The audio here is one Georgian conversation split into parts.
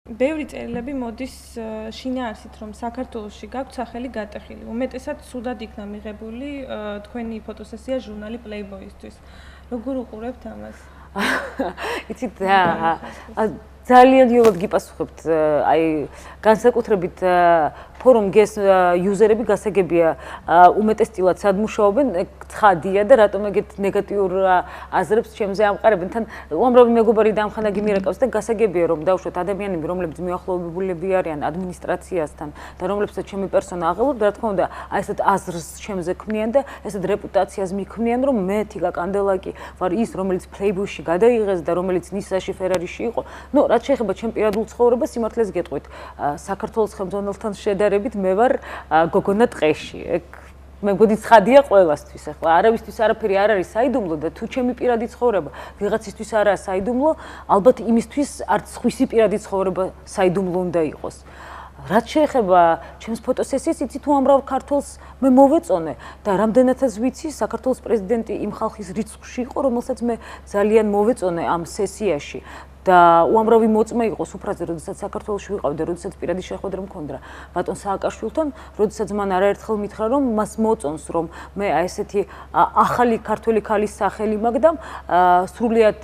ბევრი წერილები მოდის შინაარსით, რომ საქართველოში გაქვთ სახელი გატეხილი. უმეტესად სუდად იქნა მიღებული თქვენი ფოტოსესია ჟურნალი Playboy-ისთვის. როგორ უყურებთ ამას? იცით, ძალიან იოლად გიპასუხებთ, აი განსაკუთრებით ფორუმ გეს იუზერები გასაგებია უმეტესწილად სად მუშაობენ, ცხადია და რატომ ეგეთ ნეგატიურ აზრებს ჩემზე ამყარებენ. თან უამრავი მეგობარი დამხანაგი მირეკავს და გასაგებია რომ დავუშვათ ადამიანები, რომლებიც მიახლოებულები არიან ადმინისტრაციასთან და რომლებსაც ჩემი პერსონა აღელვებდა, რა თქმა უნდა, აი ესეთ აზრს ჩემზე ქმნიან და ესეთ რეპუტაციას მიქმნიან, რომ მე თიკა კანდელაკი ვარ ის, რომელიც Playboy-ში გადაიღეს და რომელიც ნისაში ფერარიში იყო. ნუ რაც შეეხება ჩემ პირადულ ცხოვრებას, სიმართლეს გეტყვით, საქართველოს ხელმძღვანელთან შედარებით მე ვარ გოგონა ტყეში. მე მგონი ცხადია ყველასთვის, ახლა არავისთვის არაფერი არ არის საიდუმლო და თუ ჩემი პირადი ცხოვრება ვიღაცისთვის არაა საიდუმლო, ალბათ იმისთვის არც სხვისი პირადი ცხოვრება საიდუმლო უნდა იყოს. რაც შეეხება ჩემს ფოტოსესიას, იცით უამრავ ქართველს მე მოვეწონე და რამდენადაც ვიცი, საქართველოს პრეზიდენტი იმ ხალხის რიცხვში იყო, რომელსაც მე ძალიან მოვეწონე ამ სესიაში. და უამრავი მოწმე იყო სუფრაზე, როდესაც საქართველოში ვიყავდი, როდესაც პირადი შეხვედრა მქონდა ბატონ სააკაშვილთან, როდესაც მან არაერთხელ მითხრა, რომ მას მოწონს, რომ მე აი ესეთი ახალი ქართველი ქალის სახელი მაქვს და სრულიად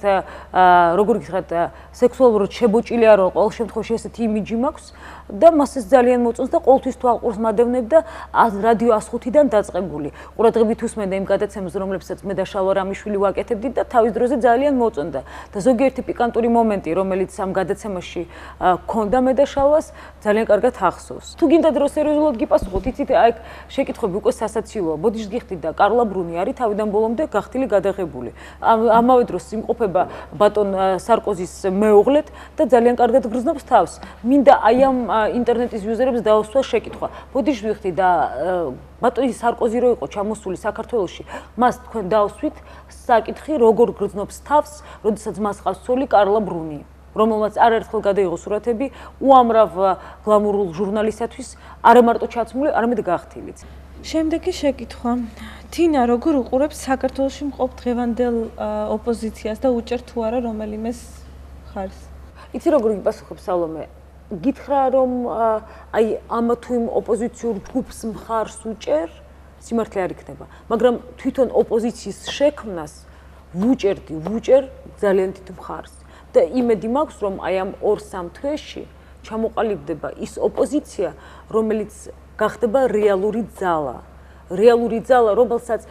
როგორ გითხრათ, სექსუალურად შებოჭილი არ ვარ, ყოველ შემთხვევაში ესეთი იმიჯი მაქვს და მას ეს ძალიან მოწონს და ყოველთვის თვალყურს მადევნებ და რადიო 105-დან დაწყებული. ყურადღებით უსმენდა იმ გადაცემებს, რომლებსაც მე და შალვა რამიშვილი ვაკეთებდით და თავის დროზე ძალიან მოწონდა. და ზოგიერთი პიკანტური მომენტი, რომელიც ამ გადაცემაში ქონდა მე და შალვას, ძალიან კარგად ახსოვს. თუ გინდათ რომ სერიოზულად გიპასუხოთ, იცით, აი შეკითხვები უკვე სასაცილოა. ბოდიშს გიხდით და კარლა ბრუნი არის თავიდან ბოლომდე გახტილი გადაღებული. ამავე დროს იმყოფება ბატონ სარკოზის მეუღლეთ და ძალიან კარგად გრძნობს თავს. მინდა აი ამ ინტერნეტის იუზერებს დაუსვა შეკითხვა. ბოდიშს ვიხდი და ბატონი სარკოზი რო იყო ჩამოსული საქართველოში, მას თქვენ დაუსვით საკითხი, როგორ გრძნობს თავს, როდესაც მას ყავს ცოლი კარლა ბრუნი, რომელმაც არაერთხელ გადაიღო სურათები უამრავ გლამურულ ჟურნალისტათვის, არა მარტო ჩაცმული, არამედ გახთილიც. შემდეგი შეკითხვა. თინა, როგორ უყურებს საქართველოში მყოფ დღევანდელ ოპოზიციას და უჭერ თუ არა რომელიმეს ხარს? იცი როგორ გიპასუხებ სალომე? გითხრა რომ აი ამ თუ იმ ოპოზიციურ ჯგუფს მხარს უჭერ, სიმართლე არ იქნება, მაგრამ თვითონ ოპოზიციის შექმნას ვუჭერ ძალიან დიდ მხარს და იმედი მაქვს რომ აი ამ 2-3 თვეში ჩამოყალიბდება ის ოპოზიცია, რომელიც გახდება რეალური ძალა, რომელსაც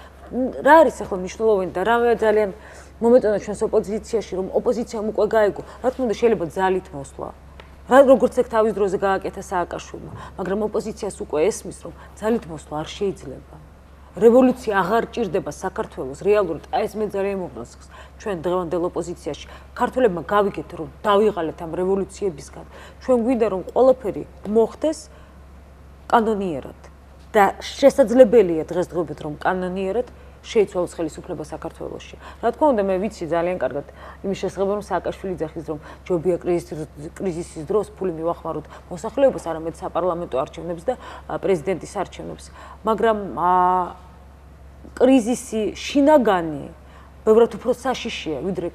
რა არის ახლა მნიშვნელოვანი და რა ძალიან მომეწონა ჩვენს ოპოზიციაში, რომ ოპოზიციამ უკვე გაიგო, რა თქმა უნდა შეიძლება ძალით მოსვლა. როგორც ეგ თავის დროზე გააკეთა სააკაშვილმა, მაგრამ ოპოზიციას უკვე ესმის, რომ ძალით მოსვლა არ შეიძლება. რევოლუცია აღარ ჭირდება საქართველოს რეალურად, აი ეს მე ძალიან მომწონს ჩვენ დღევანდელ ოპოზიციაში. ქართველებმა გავიგეთ, რომ დავიღალეთ ამ რევოლუციებისგან. ჩვენ გვინდა რომ ყველაფერი მოხდეს კანონიერად და შესაძლებელია დღესდღეობით რომ კანონიერად შეიცვალოს ხელისუფლება საქართველოში. რა თქმა უნდა, მე ვიცი ძალიან კარგად იმის შესახებ, რომ სააკაშვილი ძახის რომ ჯობია კრიზისის დროს ფული მივახმაროთ მოსახლეობას, არამედ საპარლამენტო არჩევნებს და პრეზიდენტის არჩევნებს. მაგრამ კრიზისი შინაგანი ბევრად უფრო საშიშია, ვიდრე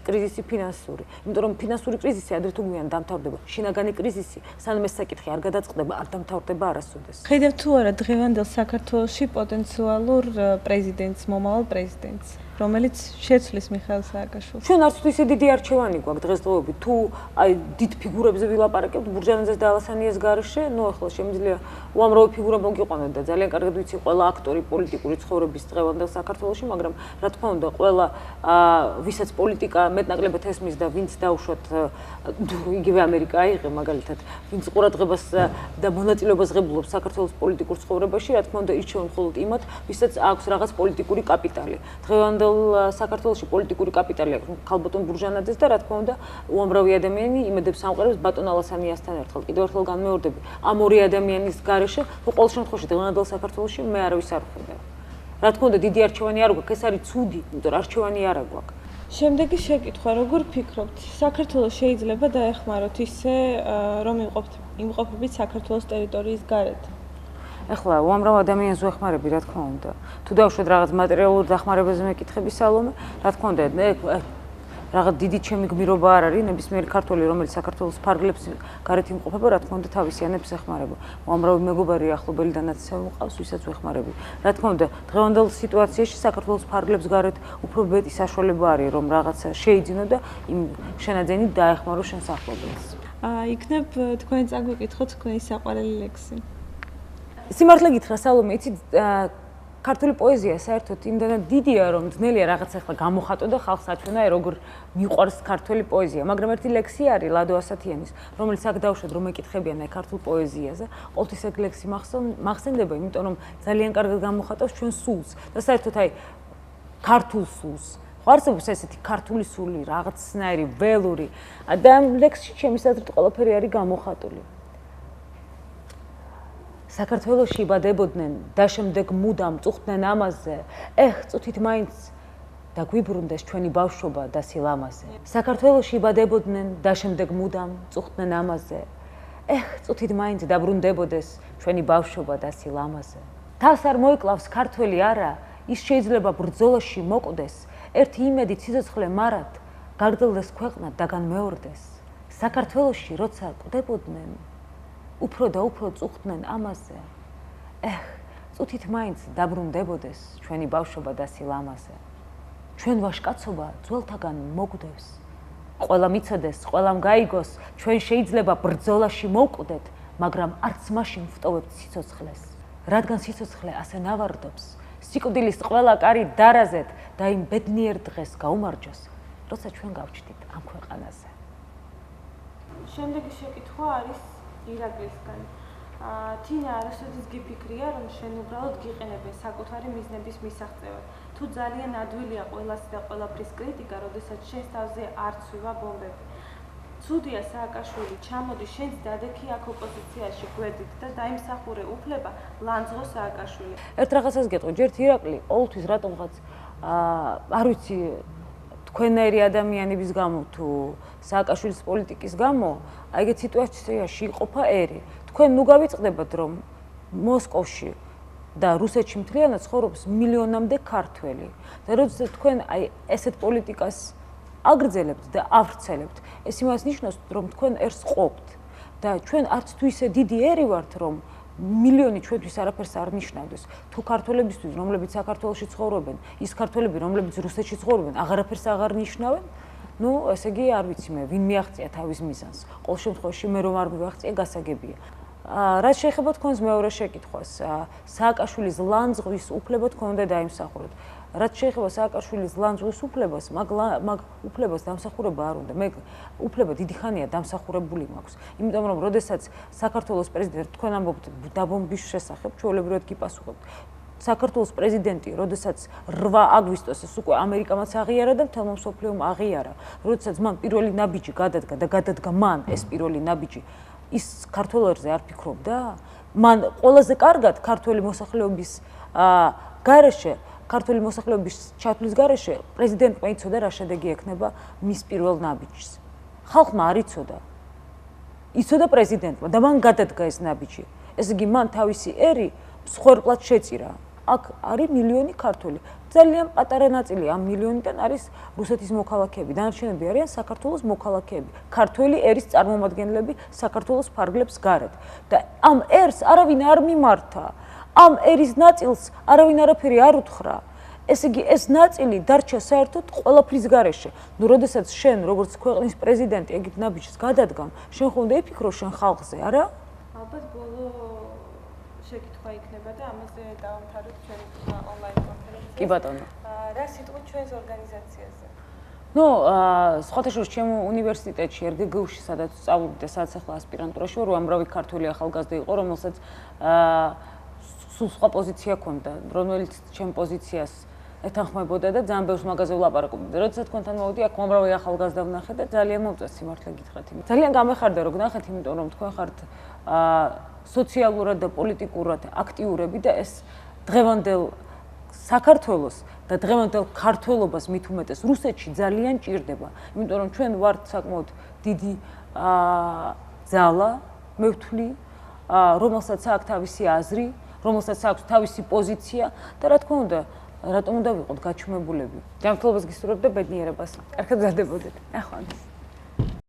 კრიზისი ფინანსური. იმიტომ რომ ფინანსური კრიზისი ადრე თუ გვიან დამთავრდება, შინაგანი კრიზისი, სანამ ეს საკითხი არ გადაწყდება, არ დამთავრდება არასოდეს. ხედავთ თუ არა დღევანდელ საქართველოში პოტენციალურ პრეზიდენტს, მომავალ პრეზიდენტს, რომელიც შეცვლის მიხაილ სააკაშვილს? ჩვენ არც თუ ისე დიდი არჩევანი გვაქვს დღესდღეობით. თუ აი დიდ ფიგურებზე ვილაპარაკებთ, ბურჟანაძეს და ალასანიას გარეშე, ნუ ახლა შემიძლია უამრავი ფიგურა მოგიყვანოთ და ძალიან კარგად ვიცი ყველა აქტორი პოლიტიკური ცხოვრების დღევანდელ საქართველოში, მაგრამ რა თქმა უნდა, ყველა ვისაც პოლიტიკა მეტნაკლებად ესმის და ვინც დაუშვათ იგივე ამერიკა აიღე მაგალითად, ვინც ყურადღებას და მონაწილეობას ღებულობს საქართველოს პოლიტიკურ ცხოვრებაში, რა თქმა უნდა, ირჩევენ მხოლოდ იმათ, ვისაც აქვს რაღაც პოლიტიკური კაპიტალი. დღევანდელ საქართველოში პოლიტიკური კაპიტალი აქვს ქალბატონ ბურჟანაძეს და რა თქმა უნდა, უამრავი ადამიანი იმედებს ამყარებს ბატონ ალასანიასთან ერთხელ. კიდევ ერთხელ განმეორდები, ამ ორი ადამიანის გარეშე, ყოველ შემთხვევაში დღევანდელ საქართველოში მე არავის არ ვხედავ. რა თქმა უნდა, დიდი არჩევანი არ გვაქვს, ეს არის ცუდი, იმიტომ რომ არჩევანი არ გვაქვს. შემდეგი შეკითხვა, როგორ ფიქრობთ, საქართველოს შეიძლება დაეხმაროთ ისე, რომ იმყოფებით საქართველოს ტერიტორიის გარეთ? ახლა უამრავ ადამიანს ვეხმარები, რა თქმა უნდა. თუ დავუშვათ რაღაც მატერიალურ დახმარებაზე მეკითხები სალომე, რა თქმა უნდა, რაღაც დიდი ჩემი გმირობა არ არის, ნებისმიერი ქართველი, რომელიც საქართველოს ფარგლებს გარეთ იმყოფება, რა თქმა უნდა, თავისი ანებს ეხმარება. უამრავი მეგობარი ახლობელი და ნაცისები მყავს, ვისაც ვეხმარები. რა თქმა უნდა, დღევანდელ სიტუაციაში საქართველოს ფარგლებს გარეთ უფრო მეტი საშუალება არის, რომ რაღაცა შეიძინო და იმ შენაძენი დაეხმარო შენს ახლობელს. იქნებ თქვენ წაგვიკითხოთ თქვენი საყვარელი ლექსი. სიმართლე გითხრა, სალომე, იცით, ქართული პოეზია საერთოდ იმდანაც დიდია, რომ ძნელია რაღაც ახლა გამოხატო და ხალხს აჩვენა, როგორ მიყვარს ქართული პოეზია. მაგრამ ერთი ლექსი არის ლადო ასათიანის, რომელიც აქ დავუშვათ, რომ ეკითხებიან აი ქართულ პოეზიაზე. ყოველთვის ეგ ლექსი მახსენდება, იმიტომ რომ ძალიან კარგად გამოხატავს ჩვენ სულს და საერთოდ აი ქართულ სულს. არსებობს ესეთი ქართული სული, რაღაცნაირი ველური და ამ ლექსში ჩემის აზრით ყველაფერი არის გამოხატული. საქართველოში იბადებოდნენ და შემდეგ მუდამ წუხდნენ ამაზე, წუთით მაინც დაგვიბრუნდეს ჩვენი ბავშვობა და სილამაზე. საქართველოში იბადებოდნენ და შემდეგ მუდამ წუხდნენ ამაზე, წუთით მაინც დაბრუნდებოდეს ჩვენი ბავშვობა და სილამაზე. თავს არ მოიკლავს ქართველი არა, ის შეიძლება ბრძოლაში მოკვდეს, ერთი იმედი სიცოცხლე მარად, გაგრძელდეს ქვეყნა და განმეორდეს. საქართველოში როცა კვდებოდნენ, უფრო და უფრო წუხდნენ ამაზე. წუთით მაინც დაბრუნდებოდეს ჩვენი ბავშვობა და სილამაზე. ჩვენ ვაჟკაცობა ძველთაგან მოკვდევს. ყველა მიცოდეს, ყველამ გაიგოს, ჩვენ შეიძლება ბრძოლაში მოვკვდეთ, მაგრამ არც მაშინ ვტოვებთ სიცოცხლეს. რადგან სიცოცხლე ასე ნავარდობს, სიკვდილის ყველა კარი დარაზეთ და იმ ბედნიერ დღეს გაუმარჯოს, როცა ჩვენ გავჩნდით ამ ქვეყანაზე. შემდეგი შეკითხვა არის ირაკლისგან. თინა არასოდეს გიფიქრია, რომ შენ უბრალოდ გიყენებენ საკუთარი მიზნების მისაღწევად. თუ ძალიან ადვილია ყველასი და ყველაფრის კრიტიკა, როდესაც შენს თავზე არ ცვივა ბომბები. ცუდია სააკაშვილი, ჩამოდი შენც დადექი აქ ოპოზიციაში გვერდით და დაიმსახურე უფლება ლანძღო სააკაშვილი. ერთ რაღაცას გეტყვი, ჯერ ირაკლი, ყოველთვის რატომღაც არ ვიცი თქვენერი ადამიანების გამო თუ სააკაშვილის პოლიტიკის გამო, აი ეგეთ სიტუაციაში იყოფა ერი. თქვენ ნუ გავიწყდებათ, რომ მოსკოვში და რუსეთში მთლიანად ცხოვრობს მილიონამდე ქართველი. და როდესაც თქვენ აი ესეთ პოლიტიკას აგრძელებთ და ავრცელებთ, ეს იმას ნიშნავს, რომ თქვენ ერს ყოფთ და ჩვენ არც თუ ისე დიდი ერი ვართ, რომ მილიონი ჩვენთვის არაფერს არ ნიშნავდეს. თუ ქართველებისთვის, რომლებიც საქართველოში ცხოვრობენ, ის ქართველები, რომლებიც რუსეთში ცხოვრობენ, აღარაფერს აღარ ნიშნავენ, ესე იგი არ ვიცი მე, ვინ მიაღწია თავის მიზანს. ყოველ შემთხვევაში მე რომ არ მივაღწია, გასაგებია. რაც შეეხება თქვენს მეორე შეკითხვას, სააკაშვილის ლანძღვის უფლება თქვენ უნდა დაიმსახუროთ. რაც შეეხება სააკაშვილის ლანძღვის უფლებას, მაგ უფლებას დამსახურება არ უნდა. მე უფლება დიდი ხანია დამსახურებული მაქვს. იმიტომ რომ როდესაც საქართველოს პრეზიდენტი თქვენ ამბობთ დაბომბვის შესახებ, ჩვეულებრივად გიპასუხებთ. საქართველოს პრეზიდენტი, როდესაც 8 აგვისტოს ეს უკვე ამერიკამაც აღიარა და მთელმა მსოფლიომ აღიარა. როდესაც მან პირველი ნაბიჯი გადადგა და გადადგა მან ეს პირველი ნაბიჯი, ის ქართველებზე არ ფიქრობდა? მან ყველაზე კარგად ქართველი მოსახლეობის გარეშე, ქართველი მოსახლეობის ჩათვლის გარეშე პრეზიდენტმა იცოდა რა შედეგი ექნება მის პირველ ნაბიჯს. ხალხმა არ იცოდა. იცოდა პრეზიდენტმა და მან გადადგა ეს ნაბიჯი. ესე იგი მან თავისი ერი მსხვერპლად შეწირა. აქ არის მილიონი ქართველი. ძალიან პატარა ნაწილი ამ მილიონიდან არის რუსეთის მოქალაქეები. დანარჩენები არიან საქართველოს მოქალაქეები. ქართველი ერის წარმომადგენლები საქართველოს ფარგლებს გარეთ. და ამ ერს არავინ არ მიმართა. ამ ერის ნაწილს არავინ არაფერი არ უთხრა. ესე იგი ეს ნაწილი დარჩა საერთოდ ყველაფრის გარეშე. ნუ როდესაც შენ როგორც ქვეყნის პრეზიდენტი ეგეთ ნაბიჯს გადადგამ, შენ ხომ უნდა იფიქრო შენ ხალხზე, არა? ალბათ ბოლო შეკითხვა იქნება და ამაზე დავამთავრებთ ჩვენი ონლაინ კონფერენცია. კი ბატონო. რა სიტყვით ჩვენს ორგანიზაციაზე? სხვათა შორის ჩემო უნივერსიტეტში RGGU-ში, სადაც სწავლობდი და სადაც ახლა ასპირანტურაში ვარ, უამრავი ქართველი ახალგაზრდა იყო, რომელსაც სულ სხვა პოზიცია ჰქონდა, რომელიც ჩემ პოზიციას ეთანხმებოდა და ძალიან ბევრს მაგაზე ვლაპარაკობდი. როდესაც თქვენთან მოვიდი, აქ უამრავი ახალგაზრდა ვნახე და ძალიან მომწონს სიმართლე გითხრათ. ძალიან გამეხარდა რომ გნახეთ, იმიტომ რომ თქვენ ხართ სოციალურად და პოლიტიკურად აქტიურები და ეს დღევანდელ საქართველოს და დღევანდელ ქართველობას მით უმეტეს რუსეთში ძალიან ჭირდება. იმიტომ რომ ჩვენ ვართ საკმაოდ დიდი ძალა, მე ვთვლი, რომელსაც აქვს თავისი აზრი, რომელსაც აქვს თავისი პოზიცია და რა თქმა უნდა რატომ უნდა ვიყოთ გაჩუმებულები? ჯანმრთელობას გისურვებთ და ბედნიერებას. კარგად გზადებოდეთ. ნახვამდის.